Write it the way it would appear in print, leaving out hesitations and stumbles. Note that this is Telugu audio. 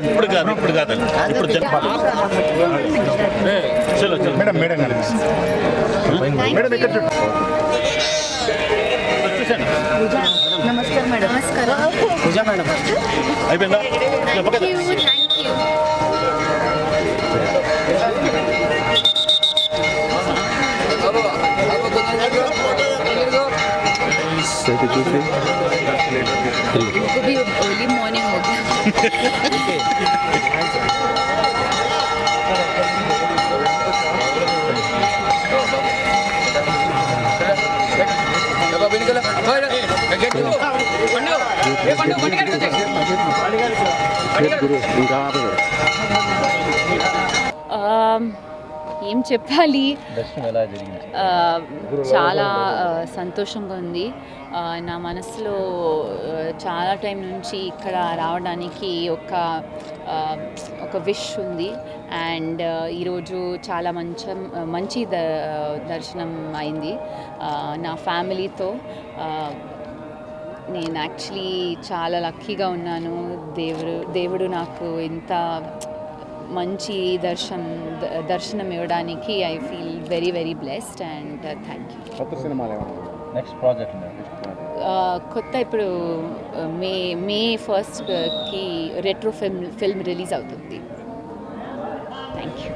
ఇప్పుడు కాదు ఇప్పుడు కాదండి ఇప్పుడు చలో చలో మేడం మేడం మేడం ఇక్కడ చూడండి. నమస్కారం మేడం. నమస్కారం పూజా మేడం అయిపోయిందా? भी अर्ली मॉर्निंग हो गया. ఏం చెప్పాలి, చాలా సంతోషంగా ఉంది. నా మనసులో చాలా టైం నుంచి ఇక్కడ రావడానికి ఒక విష్ ఉంది. అండ్ ఈరోజు చాలా మంచి దర్శనం అయింది నా ఫ్యామిలీతో. నేను యాక్చువల్లీ చాలా లక్కీగా ఉన్నాను. దేవుడు నాకు ఇంత మంచి దర్శనం ఇవ్వడానికి I feel very very blessed and thank you. Next project కొత్త ఇప్పుడు మే 1కి రెట్రో ఫిల్మ్ రిలీజ్ అవుతుంది. Thank you.